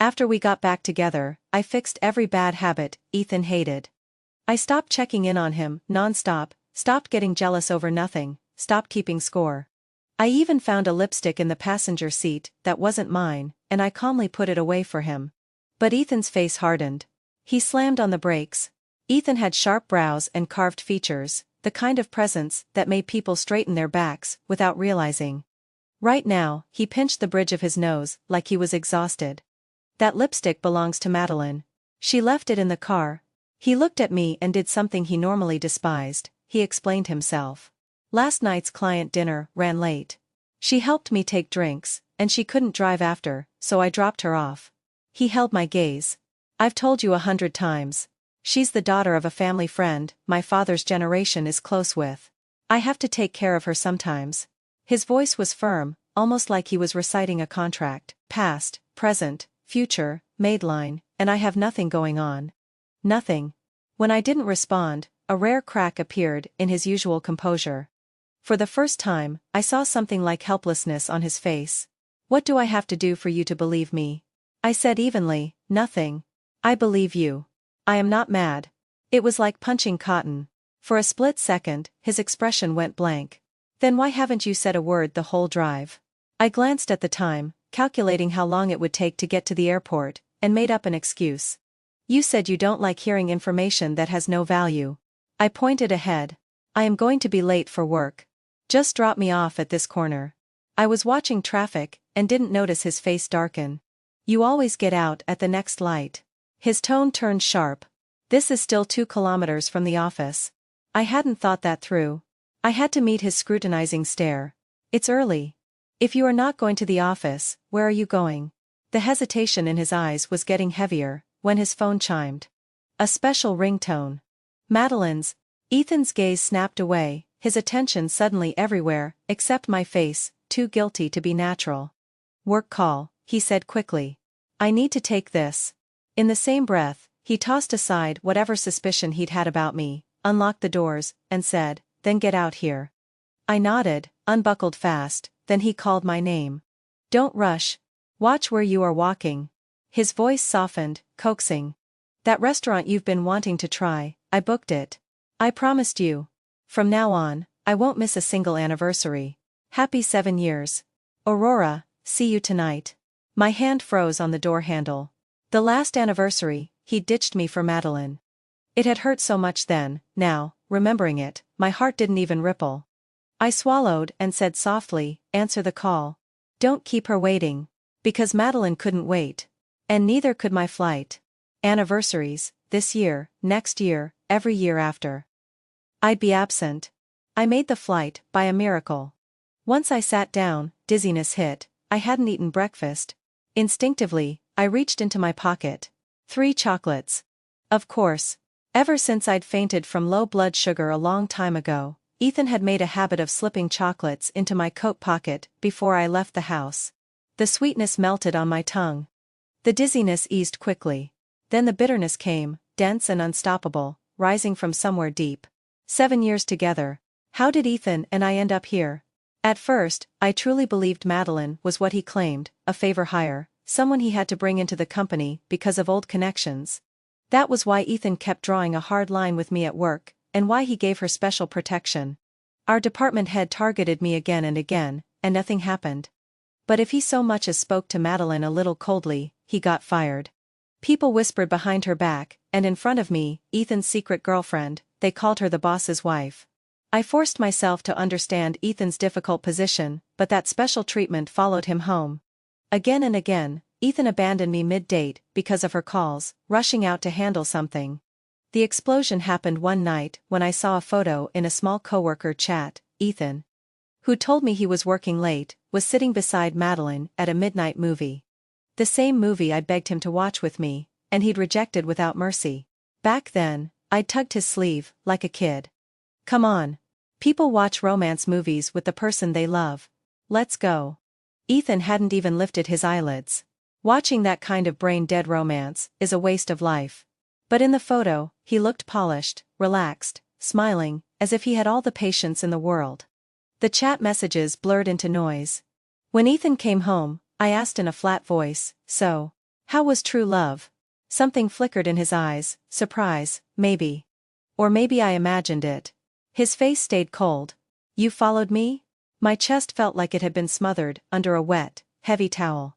After we got back together, I fixed every bad habit Ethan hated. I stopped checking in on him, nonstop, stopped getting jealous over nothing, stopped keeping score. I even found a lipstick in the passenger seat that wasn't mine, and I calmly put it away for him. But Ethan's face hardened. He slammed on the brakes. Ethan had sharp brows and carved features, the kind of presence that made people straighten their backs without realizing. Right now, he pinched the bridge of his nose like he was exhausted. That lipstick belongs to Madeline. She left it in the car. He looked at me and did something he normally despised, he explained himself. Last night's client dinner ran late. She helped me take drinks, and she couldn't drive after, so I dropped her off. He held my gaze. I've told you 100 times. She's the daughter of a family friend my father's generation is close with. I have to take care of her sometimes. His voice was firm, almost like he was reciting a contract. Past, present, future, Madeline, and I have nothing going on. Nothing. When I didn't respond, a rare crack appeared in his usual composure. For the first time, I saw something like helplessness on his face. What do I have to do for you to believe me? I said evenly, nothing. I believe you. I am not mad. It was like punching cotton. For a split second, his expression went blank. Then why haven't you said a word the whole drive? I glanced at the time, calculating how long it would take to get to the airport, and made up an excuse. You said you don't like hearing information that has no value. I pointed ahead. I am going to be late for work. Just drop me off at this corner. I was watching traffic, and didn't notice his face darken. You always get out at the next light. His tone turned sharp. This is still 2 kilometers from the office. I hadn't thought that through. I had to meet his scrutinizing stare. It's early. If you are not going to the office, where are you going? The hesitation in his eyes was getting heavier, when his phone chimed. A special ringtone. Madeline's. Ethan's gaze snapped away, his attention suddenly everywhere, except my face, too guilty to be natural. Work call, he said quickly. I need to take this. In the same breath, he tossed aside whatever suspicion he'd had about me, unlocked the doors, and said, then get out here. I nodded, unbuckled fast, then he called my name. Don't rush. Watch where you are walking. His voice softened, coaxing. That restaurant you've been wanting to try, I booked it. I promised you. From now on, I won't miss a single anniversary. Happy 7 years. Aurora, see you tonight. My hand froze on the door handle. The last anniversary, he'd ditched me for Madeline. It had hurt so much then, now, remembering it, my heart didn't even ripple. I swallowed and said softly, answer the call. Don't keep her waiting. Because Madeline couldn't wait. And neither could my flight. Anniversaries, this year, next year, every year after. I'd be absent. I made the flight, by a miracle. Once I sat down, dizziness hit. I hadn't eaten breakfast. Instinctively, I reached into my pocket. 3 chocolates. Of course. Ever since I'd fainted from low blood sugar a long time ago, Ethan had made a habit of slipping chocolates into my coat pocket before I left the house. The sweetness melted on my tongue. The dizziness eased quickly. Then the bitterness came, dense and unstoppable, rising from somewhere deep. 7 years together. How did Ethan and I end up here? At first, I truly believed Madeline was what he claimed, a favor hire, someone he had to bring into the company because of old connections. That was why Ethan kept drawing a hard line with me at work, and why he gave her special protection. Our department head targeted me again, and nothing happened. But if he so much as spoke to Madeline a little coldly, he got fired. People whispered behind her back, and in front of me, Ethan's secret girlfriend, they called her the boss's wife. I forced myself to understand Ethan's difficult position, but that special treatment followed him home. Again and again, Ethan abandoned me mid-date because of her calls, rushing out to handle something. The explosion happened one night when I saw a photo in a small coworker chat. Ethan, who told me he was working late, was sitting beside Madeline at a midnight movie. The same movie I begged him to watch with me, and he'd rejected without mercy. Back then, I'd tugged his sleeve, like a kid. Come on. People watch romance movies with the person they love. Let's go. Ethan hadn't even lifted his eyelids. Watching that kind of brain-dead romance is a waste of life. But in the photo, he looked polished, relaxed, smiling, as if he had all the patience in the world. The chat messages blurred into noise. When Ethan came home, I asked in a flat voice, so, How was true love? Something flickered in his eyes, surprise, maybe. Or maybe I imagined it. His face stayed cold. You followed me? My chest felt like it had been smothered under a wet, heavy towel.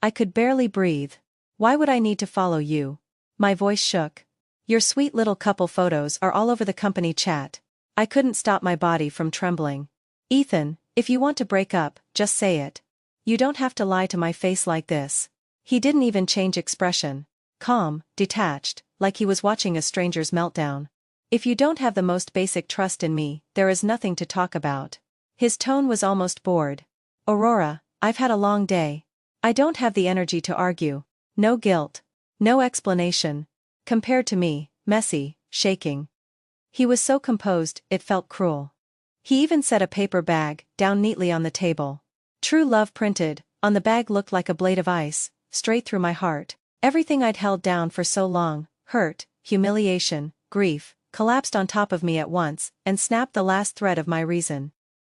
I could barely breathe. Why would I need to follow you? My voice shook. Your sweet little couple photos are all over the company chat. I couldn't stop my body from trembling. Ethan, if you want to break up, just say it. You don't have to lie to my face like this. He didn't even change expression. Calm, detached, like he was watching a stranger's meltdown. If you don't have the most basic trust in me, there is nothing to talk about. His tone was almost bored. Aurora, I've had a long day. I don't have the energy to argue. No guilt. No explanation. Compared to me, messy, shaking. He was so composed, it felt cruel. He even set a paper bag down neatly on the table. True love printed on the bag looked like a blade of ice, straight through my heart. Everything I'd held down for so long, hurt, humiliation, grief, collapsed on top of me at once and snapped the last thread of my reason.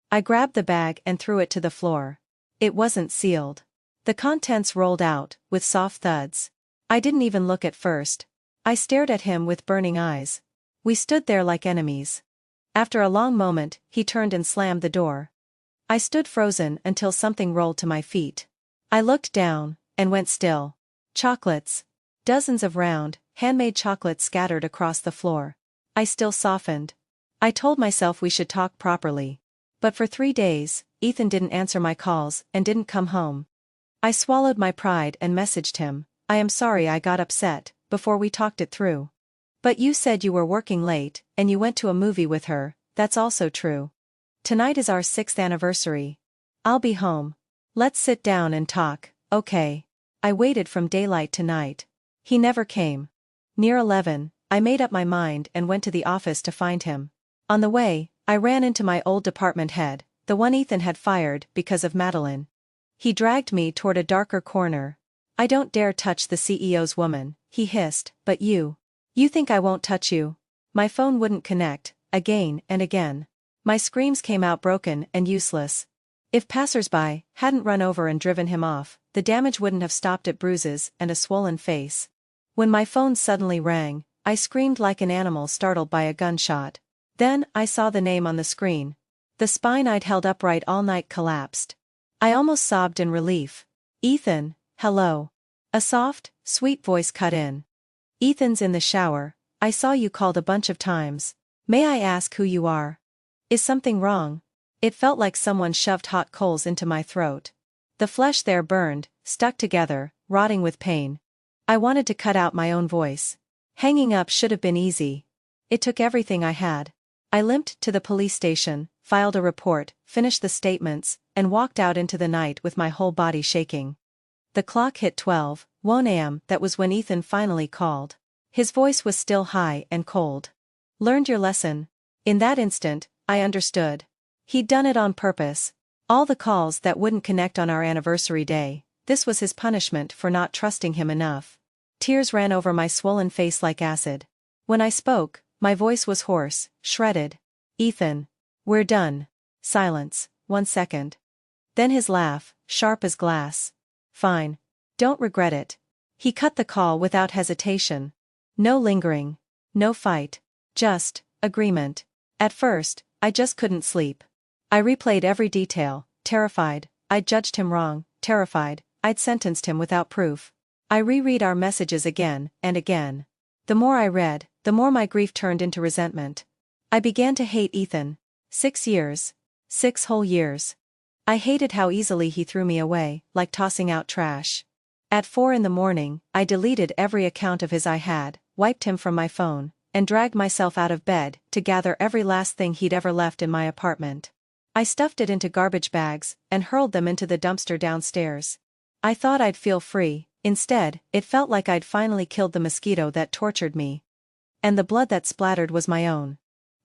I grabbed the bag and threw it to the floor. It wasn't sealed. The contents rolled out, with soft thuds. I didn't even look at first. I stared at him with burning eyes. We stood there like enemies. After a long moment, he turned and slammed the door. I stood frozen until something rolled to my feet. I looked down, and went still. Chocolates. Dozens of round, handmade chocolates scattered across the floor. I still softened. I told myself we should talk properly. But for 3 days, Ethan didn't answer my calls and didn't come home. I swallowed my pride and messaged him, I am sorry I got upset, before we talked it through. But you said you were working late, and you went to a movie with her, that's also true. Tonight is our 6th anniversary. I'll be home. Let's sit down and talk, okay? I waited from daylight to night. He never came. Near 11, I made up my mind and went to the office to find him. On the way, I ran into my old department head, the one Ethan had fired because of Madeline. He dragged me toward a darker corner. I don't dare touch the CEO's woman, he hissed, but you. You think I won't touch you? My phone wouldn't connect, again and again. My screams came out broken and useless. If passersby hadn't run over and driven him off, the damage wouldn't have stopped at bruises and a swollen face. When my phone suddenly rang, I screamed like an animal startled by a gunshot. Then, I saw the name on the screen. The spine I'd held upright all night collapsed. I almost sobbed in relief. Ethan, hello. A soft, sweet voice cut in. Ethan's in the shower. I saw you called a bunch of times. May I ask who you are? Is something wrong? It felt like someone shoved hot coals into my throat. The flesh there burned, stuck together, rotting with pain. I wanted to cut out my own voice. Hanging up should have been easy. It took everything I had. I limped to the police station, filed a report, finished the statements, and walked out into the night with my whole body shaking. The clock hit 12:01 a.m. That was when Ethan finally called. His voice was still high and cold. Learned your lesson. In that instant, I understood. He'd done it on purpose. All the calls that wouldn't connect on our anniversary day, this was his punishment for not trusting him enough. Tears ran over my swollen face like acid. When I spoke, my voice was hoarse, shredded. Ethan. We're done. Silence, 1 second. Then his laugh, sharp as glass. Fine. Don't regret it. He cut the call without hesitation. No lingering. No fight. Just, agreement. At first, I just couldn't sleep. I replayed every detail, terrified. I'd judged him wrong, terrified. I'd sentenced him without proof. I reread our messages again and again. The more I read, the more my grief turned into resentment. I began to hate Ethan. 6 years. 6 whole years. I hated how easily he threw me away, like tossing out trash. At 4 in the morning, I deleted every account of his I had, wiped him from my phone, and dragged myself out of bed to gather every last thing he'd ever left in my apartment. I stuffed it into garbage bags and hurled them into the dumpster downstairs. I thought I'd feel free. Instead, it felt like I'd finally killed the mosquito that tortured me. And the blood that splattered was my own.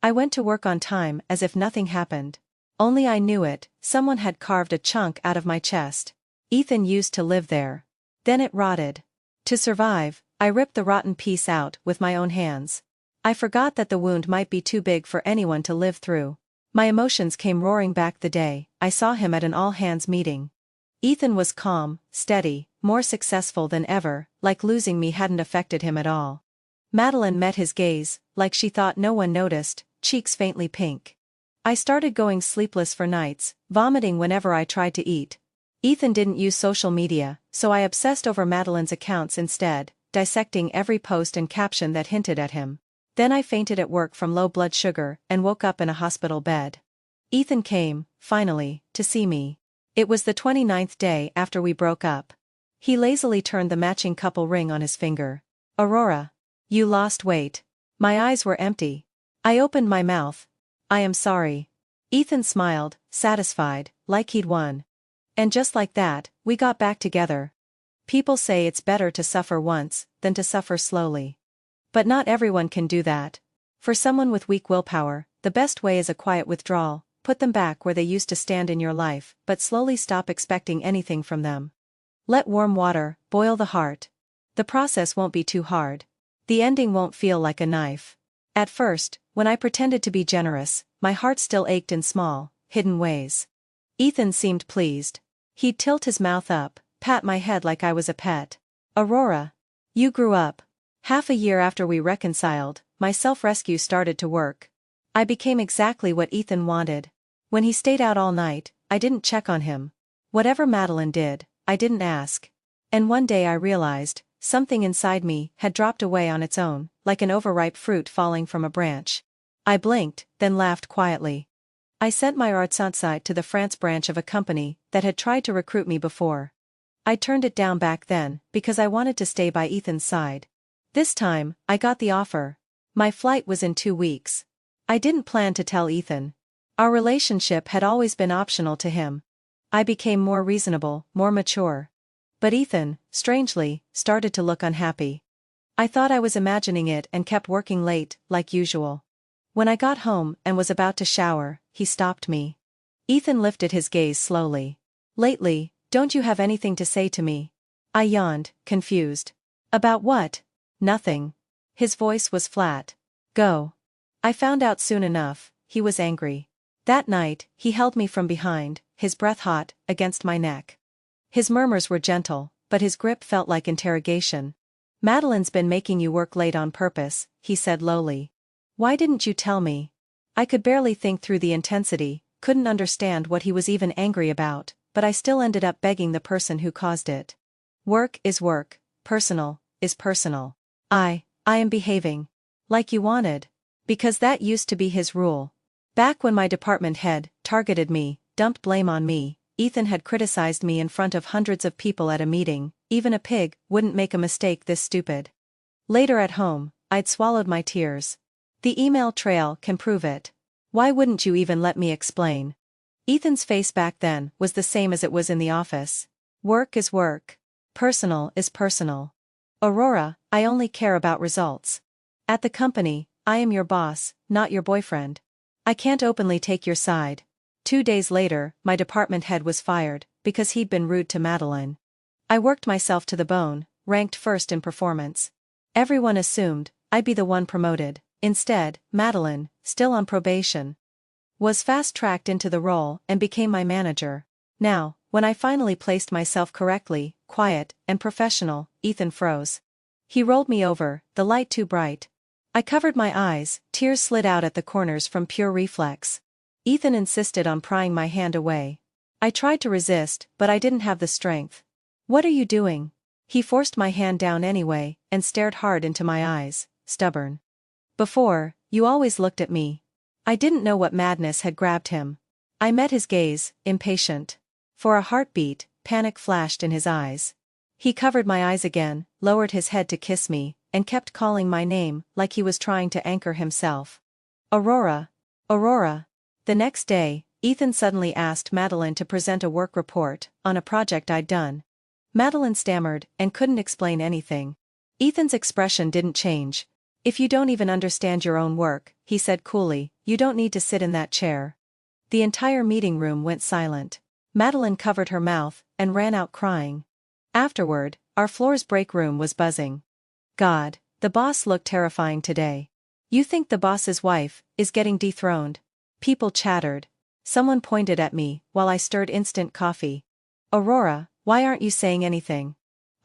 I went to work on time as if nothing happened. Only I knew it, someone had carved a chunk out of my chest. Ethan used to live there. Then it rotted. To survive, I ripped the rotten piece out with my own hands. I forgot that the wound might be too big for anyone to live through. My emotions came roaring back the day I saw him at an all-hands meeting. Ethan was calm, steady, more successful than ever, like losing me hadn't affected him at all. Madeline met his gaze, like she thought no one noticed, cheeks faintly pink. I started going sleepless for nights, vomiting whenever I tried to eat. Ethan didn't use social media, so I obsessed over Madeline's accounts instead, dissecting every post and caption that hinted at him. Then I fainted at work from low blood sugar and woke up in a hospital bed. Ethan came, finally, to see me. It was the 29th day after we broke up. He lazily turned the matching couple ring on his finger. "Aurora. You lost weight." My eyes were empty. I opened my mouth. "I am sorry." Ethan smiled, satisfied, like he'd won. And just like that, we got back together. People say it's better to suffer once than to suffer slowly. But not everyone can do that. For someone with weak willpower, the best way is a quiet withdrawal. Put them back where they used to stand in your life, but slowly stop expecting anything from them. Let warm water boil the heart. The process won't be too hard. The ending won't feel like a knife. At first, when I pretended to be generous, my heart still ached in small, hidden ways. Ethan seemed pleased. He'd tilt his mouth up, pat my head like I was a pet. "Aurora. You grew up." Half a year after we reconciled, my self-rescue started to work. I became exactly what Ethan wanted. When he stayed out all night, I didn't check on him. Whatever Madeline did, I didn't ask. And one day I realized, something inside me had dropped away on its own, like an overripe fruit falling from a branch. I blinked, then laughed quietly. I sent my arts outside to the France branch of a company that had tried to recruit me before. I turned it down back then, because I wanted to stay by Ethan's side. This time, I got the offer. My flight was in 2 weeks. I didn't plan to tell Ethan. Our relationship had always been optional to him. I became more reasonable, more mature. But Ethan, strangely, started to look unhappy. I thought I was imagining it and kept working late, like usual. When I got home and was about to shower, he stopped me. Ethan lifted his gaze slowly. "Lately, don't you have anything to say to me?" I yawned, confused. "About what?" "Nothing." His voice was flat. "Go." I found out soon enough, he was angry. That night, he held me from behind, his breath hot, against my neck. His murmurs were gentle, but his grip felt like interrogation. "Madeline's been making you work late on purpose," he said lowly. "Why didn't you tell me?" I could barely think through the intensity, couldn't understand what he was even angry about, but I still ended up begging the person who caused it. "Work is work, personal is personal. I am behaving. Like you wanted." Because that used to be his rule. Back when my department head targeted me, dumped blame on me, Ethan had criticized me in front of hundreds of people at a meeting. Even a pig wouldn't make a mistake this stupid. Later at home, I'd swallowed my tears. The email trail can prove it. Why wouldn't you even let me explain? Ethan's face back then was the same as it was in the office. Work is work. Personal is personal. "Aurora, I only care about results. At the company, I am your boss, not your boyfriend. I can't openly take your side." 2 days later, my department head was fired, because he'd been rude to Madeline. I worked myself to the bone, ranked first in performance. Everyone assumed I'd be the one promoted. Instead, Madeline, still on probation, was fast-tracked into the role and became my manager. Now, when I finally placed myself correctly, quiet and professional, Ethan froze. He rolled me over, the light too bright. I covered my eyes, tears slid out at the corners from pure reflex. Ethan insisted on prying my hand away. I tried to resist, but I didn't have the strength. "What are you doing?" He forced my hand down anyway, and stared hard into my eyes, stubborn. "Before, you always looked at me." I didn't know what madness had grabbed him. I met his gaze, impatient. For a heartbeat, panic flashed in his eyes. He covered my eyes again, lowered his head to kiss me, and kept calling my name like he was trying to anchor himself. "Aurora. Aurora." The next day, Ethan suddenly asked Madeline to present a work report on a project I'd done. Madeline stammered and couldn't explain anything. Ethan's expression didn't change. "If you don't even understand your own work," he said coolly, "you don't need to sit in that chair." The entire meeting room went silent. Madeline covered her mouth and ran out crying. Afterward, our floor's break room was buzzing. "God, the boss looked terrifying today. You think the boss's wife is getting dethroned?" People chattered. Someone pointed at me while I stirred instant coffee. "Aurora, why aren't you saying anything?"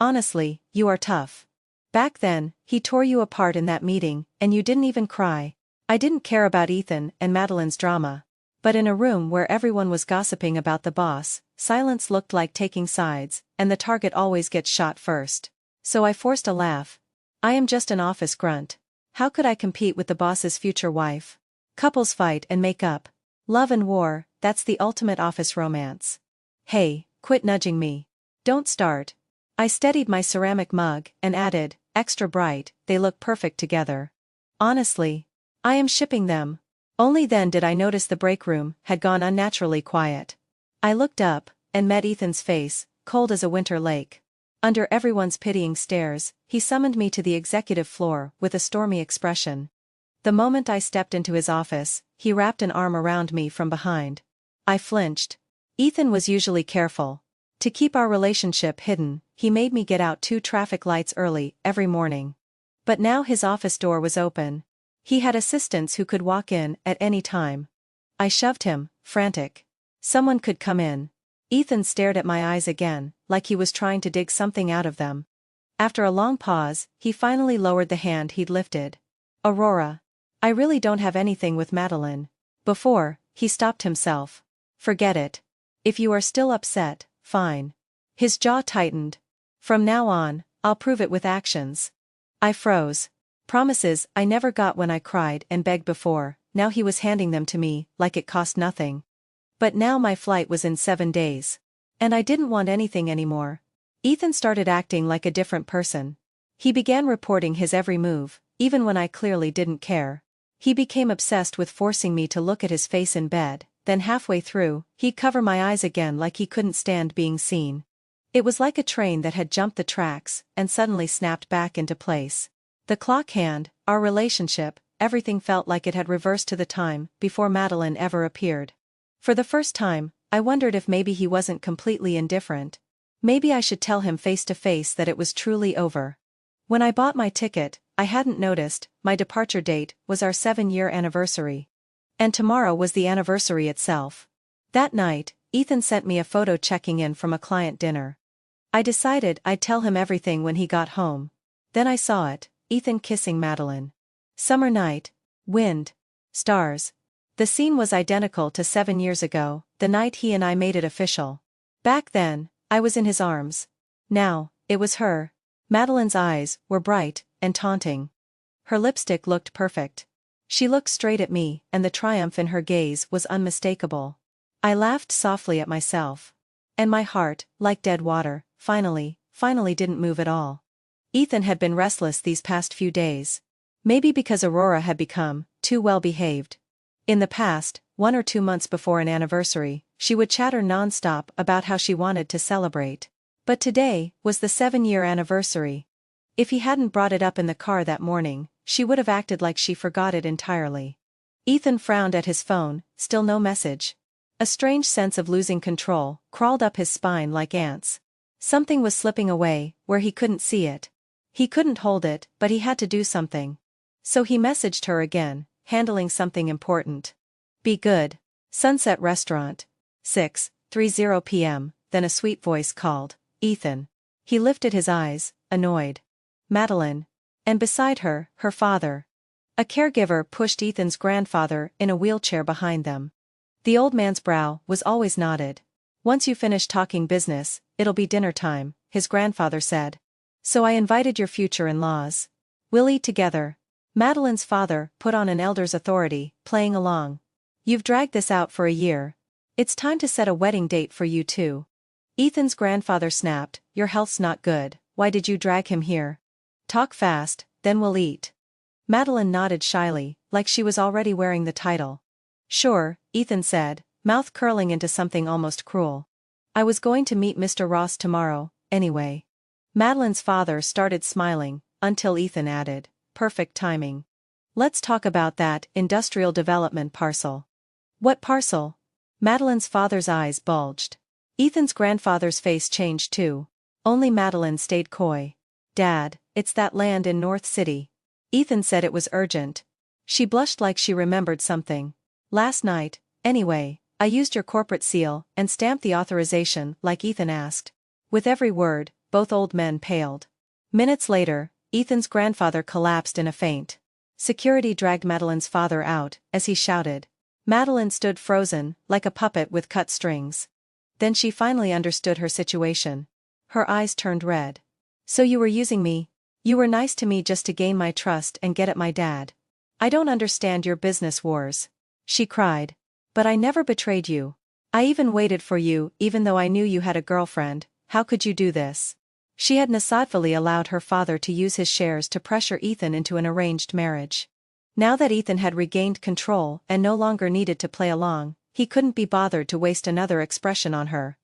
Honestly, you are tough. Back then, he tore you apart in that meeting, and you didn't even cry. I didn't care about Ethan and Madeline's drama. But in a room where everyone was gossiping about the boss, silence looked like taking sides, and the target always gets shot first. So I forced a laugh. I am just an office grunt. How could I compete with the boss's future wife? Couples fight and make up. Love and war, that's the ultimate office romance. Hey, quit nudging me. Don't start. I steadied my ceramic mug and added, extra bright, they look perfect together. Honestly, I am shipping them. Only then did I notice the break room had gone unnaturally quiet. I looked up and met Ethan's face, cold as a winter lake. Under everyone's pitying stares, he summoned me to the executive floor with a stormy expression. The moment I stepped into his office, he wrapped an arm around me from behind. I flinched. Ethan was usually careful. To keep our relationship hidden, he made me get out 2 traffic lights early every morning. But now his office door was open. He had assistants who could walk in at any time. I shoved him, frantic. Someone could come in. Ethan stared at my eyes again, like he was trying to dig something out of them. After a long pause, he finally lowered the hand he'd lifted. Aurora. I really don't have anything with Madeline. Before, he stopped himself. Forget it. If you are still upset, fine. His jaw tightened. From now on, I'll prove it with actions. I froze. Promises I never got when I cried and begged before, now he was handing them to me, like it cost nothing. But now my flight was in 7 days. And I didn't want anything anymore. Ethan started acting like a different person. He began reporting his every move, even when I clearly didn't care. He became obsessed with forcing me to look at his face in bed, then halfway through, he'd cover my eyes again like he couldn't stand being seen. It was like a train that had jumped the tracks and suddenly snapped back into place. The clock hand, our relationship, everything felt like it had reversed to the time before Madeline ever appeared. For the first time, I wondered if maybe he wasn't completely indifferent. Maybe I should tell him face to face that it was truly over. When I bought my ticket, I hadn't noticed, my departure date was our 7-year anniversary. And tomorrow was the anniversary itself. That night, Ethan sent me a photo checking in from a client dinner. I decided I'd tell him everything when he got home. Then I saw it, Ethan kissing Madeline. Summer night, wind, stars. The scene was identical to 7 years ago, the night he and I made it official. Back then, I was in his arms. Now, it was her. Madeline's eyes were bright and taunting. Her lipstick looked perfect. She looked straight at me, and the triumph in her gaze was unmistakable. I laughed softly at myself. And my heart, like dead water, finally didn't move at all. Ethan had been restless these past few days. Maybe because Aurora had become too well behaved. In the past, 1 or 2 months before an anniversary, she would chatter nonstop about how she wanted to celebrate. But today was the 7-year anniversary. If he hadn't brought it up in the car that morning, she would have acted like she forgot it entirely. Ethan frowned at his phone, still no message. A strange sense of losing control crawled up his spine like ants. Something was slipping away, where he couldn't see it. He couldn't hold it, but he had to do something. So he messaged her again, handling something important. Be good. Sunset Restaurant. 6:30 p.m., then a sweet voice called, Ethan. He lifted his eyes, annoyed. Madeline. And beside her, her father. A caregiver pushed Ethan's grandfather in a wheelchair behind them. The old man's brow was always knotted. Once you finish talking business, it'll be dinner time, his grandfather said. So I invited your future in-laws. We'll eat together. Madeline's father put on an elder's authority, playing along. You've dragged this out for a year. It's time to set a wedding date for you two. Ethan's grandfather snapped, your health's not good, why did you drag him here? Talk fast, then we'll eat. Madeline nodded shyly, like she was already wearing the title. Sure, Ethan said, mouth curling into something almost cruel. I was going to meet Mr. Ross tomorrow, anyway. Madeline's father started smiling, until Ethan added, perfect timing. Let's talk about that industrial development parcel. What parcel? Madeline's father's eyes bulged. Ethan's grandfather's face changed too. Only Madeline stayed coy. Dad, it's that land in North City. Ethan said it was urgent. She blushed like she remembered something. Last night, anyway, I used your corporate seal and stamped the authorization like Ethan asked. With every word, both old men paled. Minutes later, Ethan's grandfather collapsed in a faint. Security dragged Madeline's father out, as he shouted. Madeline stood frozen, like a puppet with cut strings. Then she finally understood her situation. Her eyes turned red. So you were using me? You were nice to me just to gain my trust and get at my dad. I don't understand your business wars. She cried. But I never betrayed you. I even waited for you, even though I knew you had a girlfriend. How could you do this? She had Nasadvali allowed her father to use his shares to pressure Ethan into an arranged marriage. Now that Ethan had regained control and no longer needed to play along, he couldn't be bothered to waste another expression on her.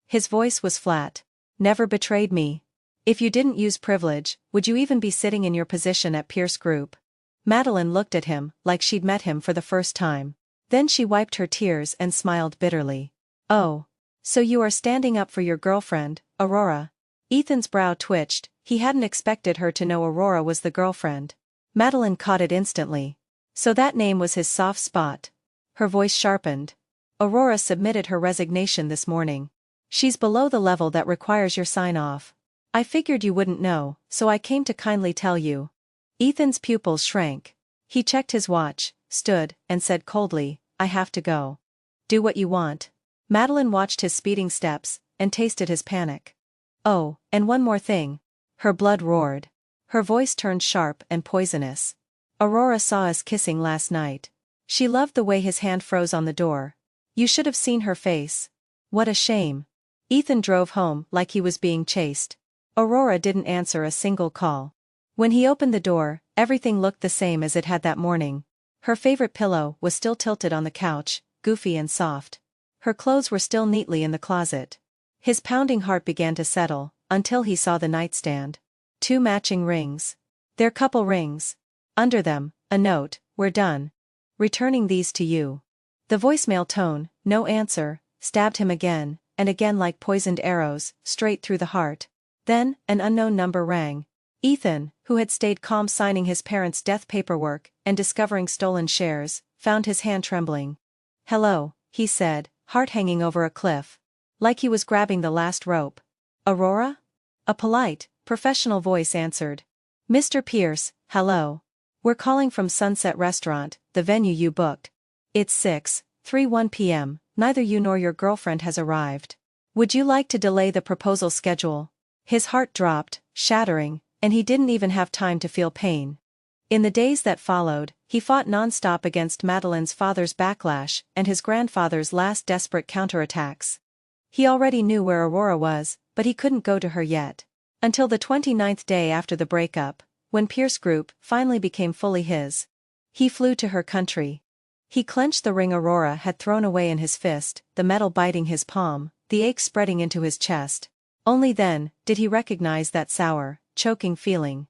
His voice was flat. Never betrayed me. If you didn't use privilege, would you even be sitting in your position at Pierce Group? Madeline looked at him, like she'd met him for the first time. Then she wiped her tears and smiled bitterly. Oh. So you are standing up for your girlfriend, Aurora? Ethan's brow twitched, he hadn't expected her to know Aurora was the girlfriend. Madeline caught it instantly. So that name was his soft spot. Her voice sharpened. Aurora submitted her resignation this morning. She's below the level that requires your sign-off. I figured you wouldn't know, so I came to kindly tell you. Ethan's pupils shrank. He checked his watch, stood, and said coldly, I have to go. Do what you want. Madeline watched his speeding steps, and tasted his panic. Oh, and one more thing. Her blood roared. Her voice turned sharp and poisonous. Aurora saw us kissing last night. She loved the way his hand froze on the door. You should have seen her face. What a shame. Ethan drove home like he was being chased. Aurora didn't answer a single call. When he opened the door, everything looked the same as it had that morning. Her favorite pillow was still tilted on the couch, goofy and soft. Her clothes were still neatly in the closet. His pounding heart began to settle, until he saw the nightstand. 2 matching rings. Their couple rings. Under them, a note, we're done. Returning these to you. The voicemail tone, no answer, stabbed him again, and again like poisoned arrows, straight through the heart. Then, an unknown number rang. Ethan, who had stayed calm signing his parents' death paperwork and discovering stolen shares, found his hand trembling. Hello, he said, heart hanging over a cliff. Like he was grabbing the last rope. Aurora? A polite, professional voice answered. Mr. Pierce, hello. We're calling from Sunset Restaurant, the venue you booked. It's 6:31 p.m., neither you nor your girlfriend has arrived. Would you like to delay the proposal schedule? His heart dropped, shattering, and he didn't even have time to feel pain. In the days that followed, he fought nonstop against Madeline's father's backlash and his grandfather's last desperate counterattacks. He already knew where Aurora was, but he couldn't go to her yet. Until the 29th day after the breakup, when Pierce Group finally became fully his. He flew to her country. He clenched the ring Aurora had thrown away in his fist, the metal biting his palm, the ache spreading into his chest. Only then did he recognize that sour, choking feeling.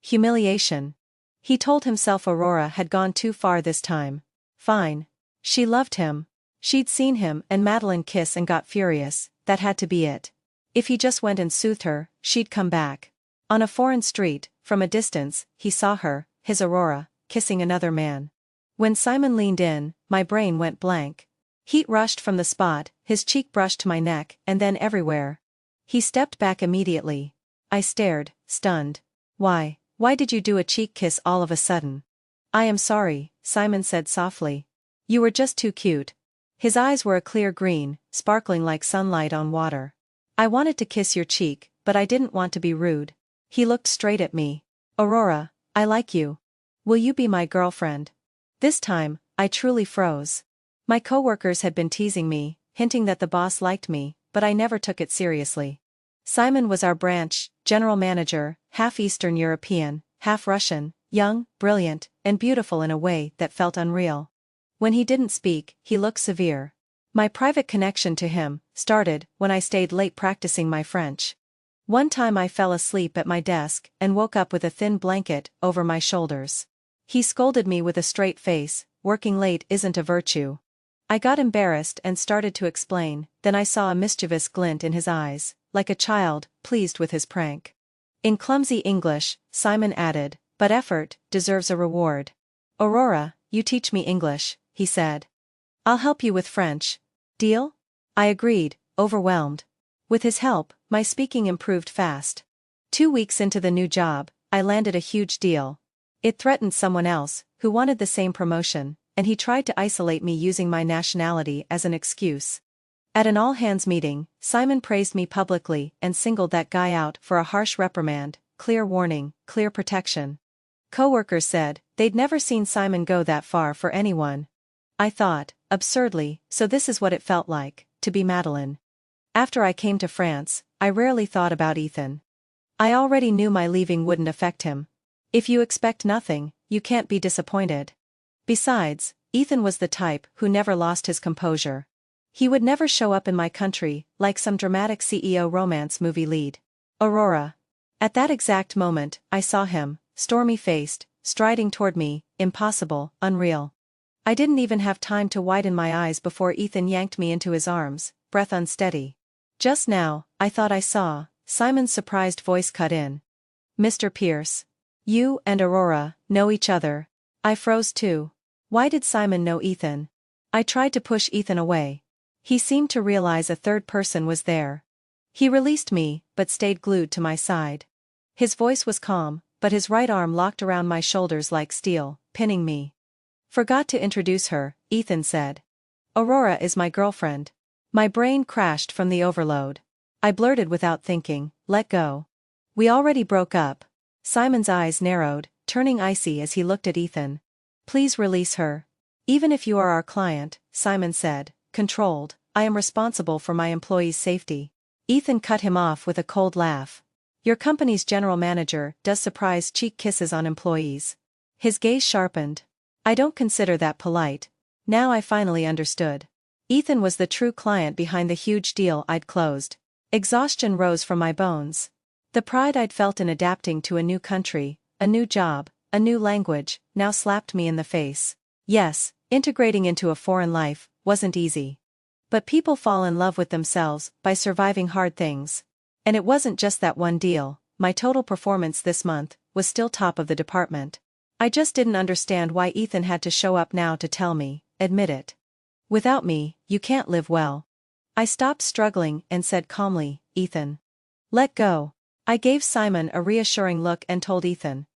Humiliation. He told himself Aurora had gone too far this time. Fine. She loved him. She'd seen him and Madeline kiss and got furious, that had to be it. If he just went and soothed her, she'd come back. On a foreign street, from a distance, he saw her, his Aurora, kissing another man. When Simon leaned in, my brain went blank. Heat rushed from the spot, his cheek brushed to my neck, and then everywhere. He stepped back immediately. I stared, stunned. Why did you do a cheek kiss all of a sudden? I am sorry, Simon said softly. You were just too cute. His eyes were a clear green, sparkling like sunlight on water. I wanted to kiss your cheek, but I didn't want to be rude. He looked straight at me. Aurora, I like you. Will you be my girlfriend? This time, I truly froze. My coworkers had been teasing me, hinting that the boss liked me, but I never took it seriously. Simon was our branch general manager, half Eastern European, half Russian, young, brilliant, and beautiful in a way that felt unreal. When he didn't speak, he looked severe. My private connection to him started when I stayed late practicing my French. One time I fell asleep at my desk and woke up with a thin blanket over my shoulders. He scolded me with a straight face, working late isn't a virtue. I got embarrassed and started to explain, then I saw a mischievous glint in his eyes, like a child, pleased with his prank. In clumsy English, Simon added, but effort deserves a reward. Aurora, you teach me English, he said. I'll help you with French. Deal? I agreed, overwhelmed. With his help, my speaking improved fast. 2 weeks into the new job, I landed a huge deal. It threatened someone else, who wanted the same promotion, and he tried to isolate me using my nationality as an excuse. At an all-hands meeting, Simon praised me publicly and singled that guy out for a harsh reprimand, clear warning, clear protection. Coworkers said they'd never seen Simon go that far for anyone. I thought, absurdly, so this is what it felt like, to be Madeline. After I came to France, I rarely thought about Ethan. I already knew my leaving wouldn't affect him. If you expect nothing, you can't be disappointed. Besides, Ethan was the type who never lost his composure. He would never show up in my country like some dramatic CEO romance movie lead. Aurora. At that exact moment, I saw him, stormy-faced, striding toward me, impossible, unreal. I didn't even have time to widen my eyes before Ethan yanked me into his arms, breath unsteady. Just now, I thought I saw, Simon's surprised voice cut in. Mr. Pierce. You and Aurora know each other. I froze too. Why did Simon know Ethan? I tried to push Ethan away. He seemed to realize a third person was there. He released me, but stayed glued to my side. His voice was calm, but his right arm locked around my shoulders like steel, pinning me. Forgot to introduce her, Ethan said. Aurora is my girlfriend. My brain crashed from the overload. I blurted without thinking, let go. We already broke up. Simon's eyes narrowed, turning icy as he looked at Ethan. Please release her. Even if you are our client, Simon said, controlled, I am responsible for my employees' safety. Ethan cut him off with a cold laugh. Your company's general manager does surprise cheek kisses on employees. His gaze sharpened. I don't consider that polite. Now I finally understood. Ethan was the true client behind the huge deal I'd closed. Exhaustion rose from my bones. The pride I'd felt in adapting to a new country, a new job, a new language, now slapped me in the face. Yes, integrating into a foreign life wasn't easy. But people fall in love with themselves by surviving hard things. And it wasn't just that one deal, my total performance this month was still top of the department. I just didn't understand why Ethan had to show up now to tell me, admit it. Without me, you can't live well. I stopped struggling and said calmly, Ethan. Let go. I gave Simon a reassuring look and told Ethan.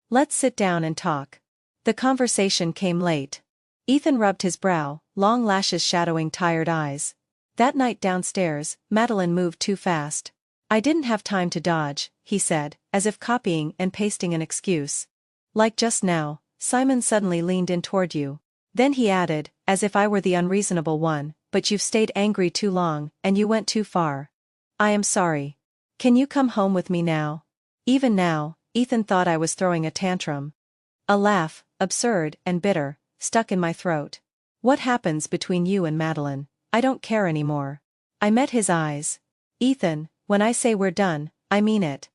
Let's sit down and talk. The conversation came late. Ethan rubbed his brow, long lashes shadowing tired eyes. That night downstairs, Madeline moved too fast. I didn't have time to dodge, he said, as if copying and pasting an excuse. Like just now, Simon suddenly leaned in toward you. Then he added, as if I were the unreasonable one, but you've stayed angry too long, and you went too far. I am sorry. Can you come home with me now? Even now, Ethan thought I was throwing a tantrum. A laugh, absurd and bitter, stuck in my throat. What happens between you and Madeline? I don't care anymore. I met his eyes. Ethan, when I say we're done, I mean it.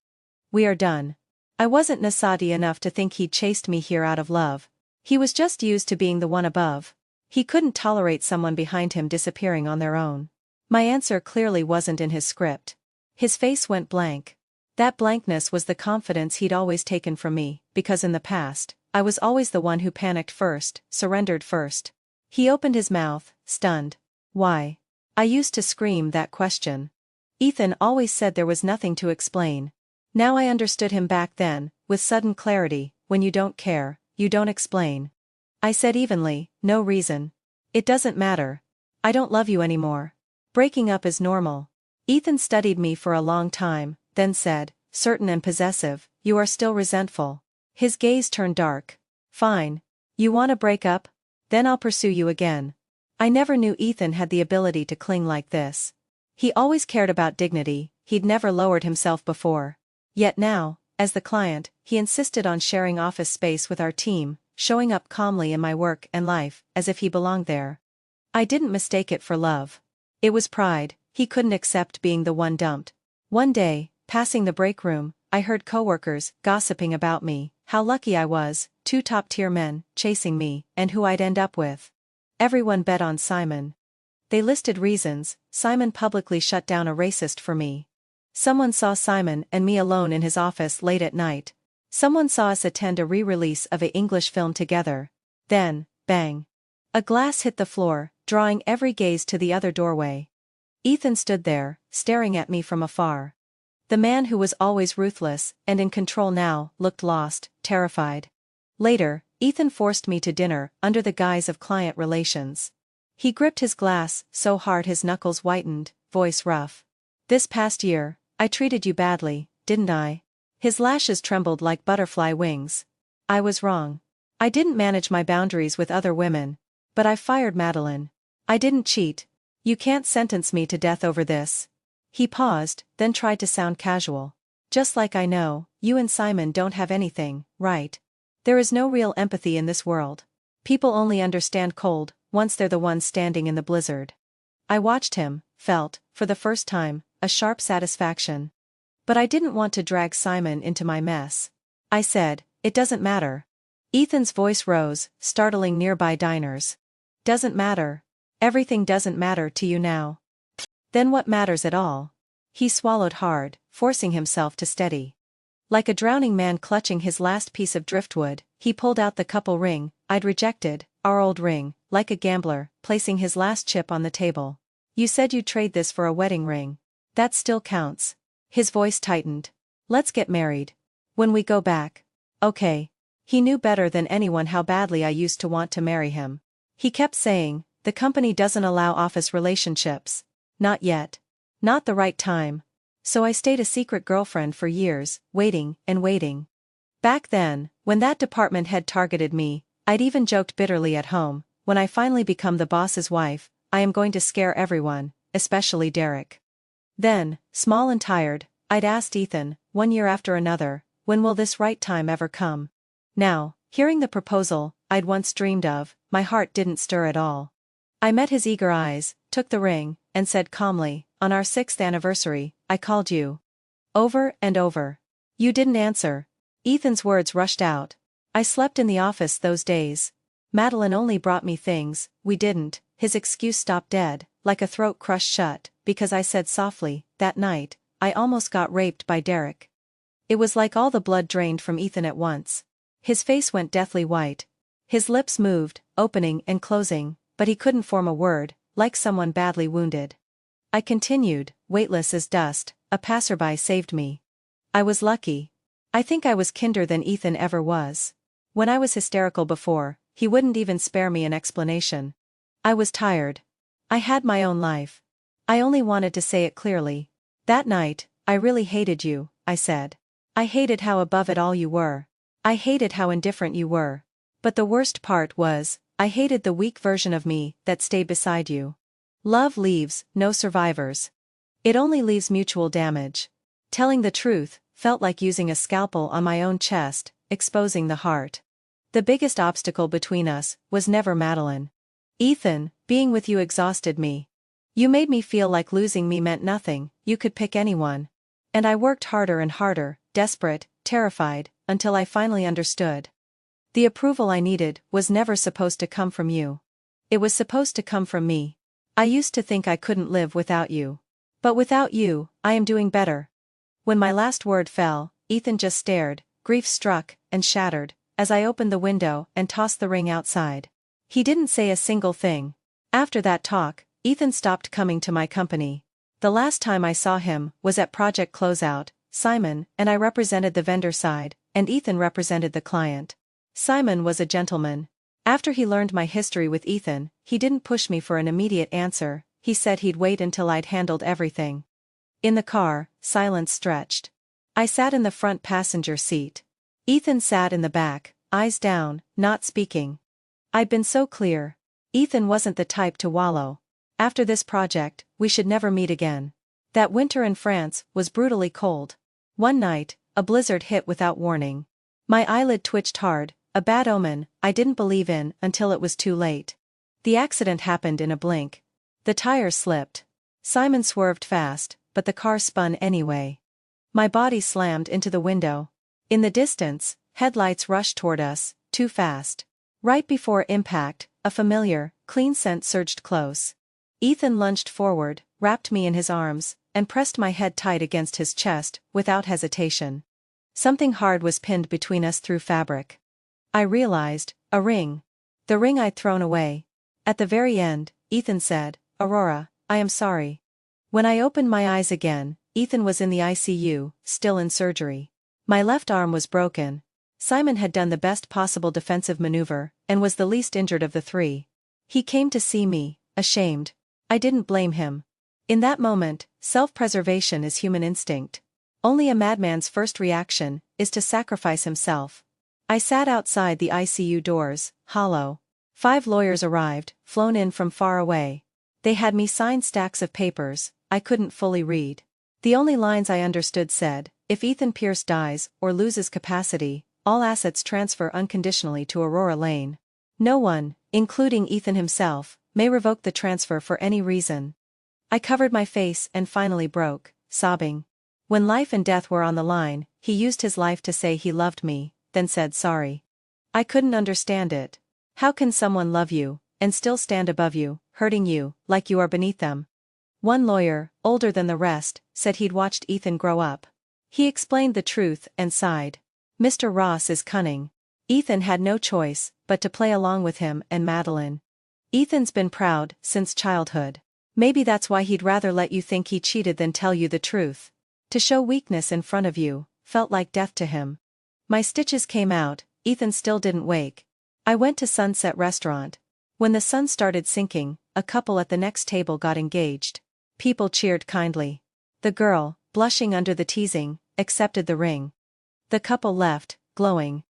We are done. I wasn't nasty enough to think he'd chased me here out of love. He was just used to being the one above. He couldn't tolerate someone behind him disappearing on their own. My answer clearly wasn't in his script. His face went blank. That blankness was the confidence he'd always taken from me, because in the past, I was always the one who panicked first, surrendered first. He opened his mouth, stunned. Why? I used to scream that question. Ethan always said there was nothing to explain. Now I understood him back then, with sudden clarity, when you don't care, you don't explain. I said evenly, no reason. It doesn't matter. I don't love you anymore. Breaking up is normal. Ethan studied me for a long time, then said, certain and possessive, you are still resentful. His gaze turned dark. Fine. You want to break up? Then I'll pursue you again. I never knew Ethan had the ability to cling like this. He always cared about dignity, he'd never lowered himself before. Yet now, as the client, he insisted on sharing office space with our team, showing up calmly in my work and life, as if he belonged there. I didn't mistake it for love. It was pride. He couldn't accept being the one dumped. One day, passing the break room, I heard coworkers gossiping about me, how lucky I was, 2 top-tier men chasing me, and who I'd end up with. Everyone bet on Simon. They listed reasons. Simon publicly shut down a racist for me. Someone saw Simon and me alone in his office late at night. Someone saw us attend a re-release of an English film together. Then, bang. A glass hit the floor, drawing every gaze to the other doorway. Ethan stood there, staring at me from afar. The man who was always ruthless and in control now looked lost, terrified. Later, Ethan forced me to dinner under the guise of client relations. He gripped his glass so hard his knuckles whitened, voice rough. "This past year, I treated you badly, didn't I?" His lashes trembled like butterfly wings. I was wrong. I didn't manage my boundaries with other women. But I fired Madeline. I didn't cheat. You can't sentence me to death over this. He paused, then tried to sound casual. "Just like I know, you and Simon don't have anything, right? There is no real empathy in this world. People only understand cold, once they're the ones standing in the blizzard." I watched him, felt, for the first time, a sharp satisfaction. But I didn't want to drag Simon into my mess. I said, "It doesn't matter." Ethan's voice rose, startling nearby diners. "Doesn't matter? Everything doesn't matter to you now. Then what matters at all?" He swallowed hard, forcing himself to steady. Like a drowning man clutching his last piece of driftwood, he pulled out the couple ring I'd rejected, our old ring, like a gambler, placing his last chip on the table. "You said you'd trade this for a wedding ring. That still counts." His voice tightened. "Let's get married. When we go back." "Okay." He knew better than anyone how badly I used to want to marry him. He kept saying, "The company doesn't allow office relationships." Not yet. Not the right time. So I stayed a secret girlfriend for years, waiting and waiting. Back then, when that department head targeted me, I'd even joked bitterly at home, "When I finally become the boss's wife, I am going to scare everyone, especially Derek." Then, small and tired, I'd asked Ethan, one year after another, "When will this right time ever come?" Now, hearing the proposal I'd once dreamed of, my heart didn't stir at all. I met his eager eyes, took the ring, and said calmly, "On our 6th anniversary, I called you." Over and over. "You didn't answer." Ethan's words rushed out. "I slept in the office those days. Madeline only brought me things, we didn't." His excuse stopped dead, like a throat crushed shut, because I said softly, "That night, I almost got raped by Derek." It was like all the blood drained from Ethan at once. His face went deathly white. His lips moved, opening and closing, but he couldn't form a word, like someone badly wounded. I continued, weightless as dust. "A passerby saved me. I was lucky. I think I was kinder than Ethan ever was. When I was hysterical before, he wouldn't even spare me an explanation. I was tired. I had my own life. I only wanted to say it clearly. That night, I really hated you," I said. "I hated how above it all you were. I hated how indifferent you were. But the worst part was, I hated the weak version of me that stayed beside you. Love leaves no survivors. It only leaves mutual damage." Telling the truth felt like using a scalpel on my own chest, exposing the heart. The biggest obstacle between us was never Madeline. "Ethan, being with you exhausted me. You made me feel like losing me meant nothing, you could pick anyone." And I worked harder and harder, desperate, terrified, until I finally understood. The approval I needed was never supposed to come from you. It was supposed to come from me. I used to think I couldn't live without you. But without you, I am doing better. When my last word fell, Ethan just stared, grief struck and shattered, as I opened the window and tossed the ring outside. He didn't say a single thing. After that talk, Ethan stopped coming to my company. The last time I saw him was at project closeout. Simon and I represented the vendor side, and Ethan represented the client. Simon was a gentleman. After he learned my history with Ethan, he didn't push me for an immediate answer. He said he'd wait until I'd handled everything. In the car, silence stretched. I sat in the front passenger seat. Ethan sat in the back, eyes down, not speaking. I'd been so clear. Ethan wasn't the type to wallow. After this project, we should never meet again. That winter in France was brutally cold. One night, a blizzard hit without warning. My eyelid twitched hard, a bad omen I didn't believe in until it was too late. The accident happened in a blink. The tires slipped. Simon swerved fast, but the car spun anyway. My body slammed into the window. In the distance, headlights rushed toward us, too fast. Right before impact, a familiar, clean scent surged close. Ethan lunged forward, wrapped me in his arms, and pressed my head tight against his chest, without hesitation. Something hard was pinned between us through fabric. I realized, a ring. The ring I'd thrown away. At the very end, Ethan said, "Aurora, I am sorry. When I opened my eyes again, Ethan was in the ICU, still in surgery. My left arm was broken. Simon had done the best possible defensive maneuver, and was the least injured of the three. He came to see me, ashamed. I didn't blame him. In that moment, self-preservation is human instinct. Only a madman's first reaction is to sacrifice himself. I sat outside the ICU doors, hollow. 5 lawyers arrived, flown in from far away. They had me sign stacks of papers I couldn't fully read. The only lines I understood said, if Ethan Pierce dies or loses capacity, all assets transfer unconditionally to Aurora Lane. No one, including Ethan himself, may revoke the transfer for any reason. I covered my face and finally broke, sobbing. When life and death were on the line, he used his life to say he loved me, then said sorry. I couldn't understand it. How can someone love you, and still stand above you, hurting you, like you are beneath them? One lawyer, older than the rest, said he'd watched Ethan grow up. He explained the truth and sighed. Mr. Ross is cunning. Ethan had no choice but to play along with him and Madeline. Ethan's been proud since childhood. Maybe that's why he'd rather let you think he cheated than tell you the truth. To show weakness in front of you felt like death to him. My stitches came out, Ethan still didn't wake. I went to Sunset Restaurant. When the sun started sinking, a couple at the next table got engaged. People cheered kindly. The girl, blushing under the teasing, accepted the ring. The couple left, glowing.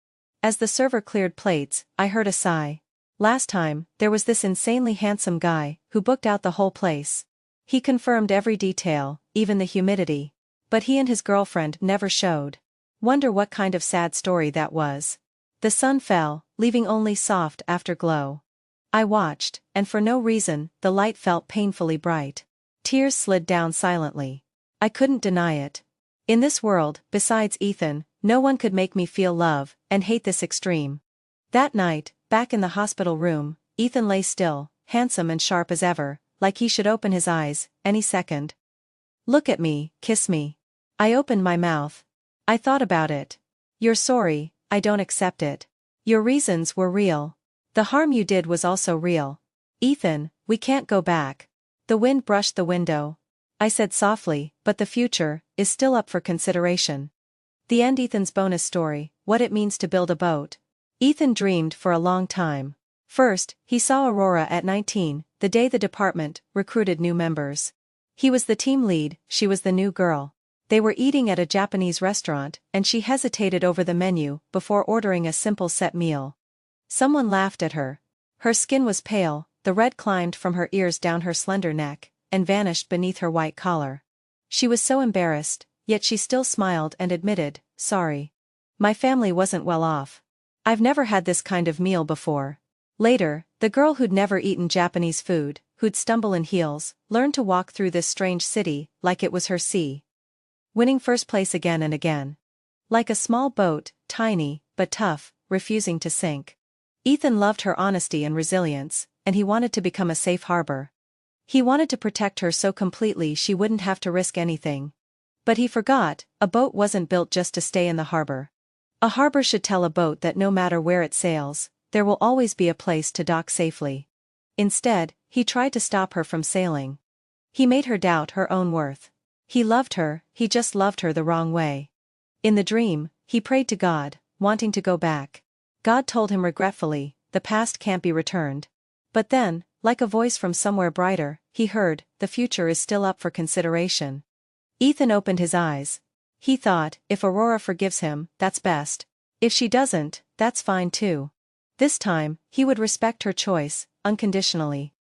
As the server cleared plates, I heard a sigh. Last time, there was this insanely handsome guy who booked out the whole place. He confirmed every detail, even the humidity. But he and his girlfriend never showed. Wonder what kind of sad story that was. The sun fell, leaving only soft afterglow. I watched, and for no reason, the light felt painfully bright. Tears slid down silently. I couldn't deny it. In this world, besides Ethan, no one could make me feel love and hate this extreme. That night, back in the hospital room, Ethan lay still, handsome and sharp as ever, like he should open his eyes any second. Look at me, kiss me. I opened my mouth. I thought about it. You're sorry, I don't accept it. Your reasons were real. The harm you did was also real. Ethan, we can't go back. The wind brushed the window. I said softly, but the future is still up for consideration. The end. Ethan's bonus story, what it means to build a boat. Ethan dreamed for a long time. First, he saw Aurora at 19, the day the department recruited new members. He was the team lead, she was the new girl. They were eating at a Japanese restaurant, and she hesitated over the menu before ordering a simple set meal. Someone laughed at her. Her skin was pale, the red climbed from her ears down her slender neck, and vanished beneath her white collar. She was so embarrassed, yet she still smiled and admitted, sorry. My family wasn't well off. I've never had this kind of meal before. Later, the girl who'd never eaten Japanese food, who'd stumble in heels, learned to walk through this strange city like it was her sea. Winning first place again and again. Like a small boat, tiny, but tough, refusing to sink. Ethan loved her honesty and resilience, and he wanted to become a safe harbor. He wanted to protect her so completely she wouldn't have to risk anything. But he forgot, a boat wasn't built just to stay in the harbor. A harbor should tell a boat that no matter where it sails, there will always be a place to dock safely. Instead, he tried to stop her from sailing. He made her doubt her own worth. He loved her, he just loved her the wrong way. In the dream, he prayed to God, wanting to go back. God told him regretfully, the past can't be returned. But then, like a voice from somewhere brighter, he heard, the future is still up for consideration. Ethan opened his eyes. He thought, if Aurora forgives him, that's best. If she doesn't, that's fine too. This time, he would respect her choice, unconditionally.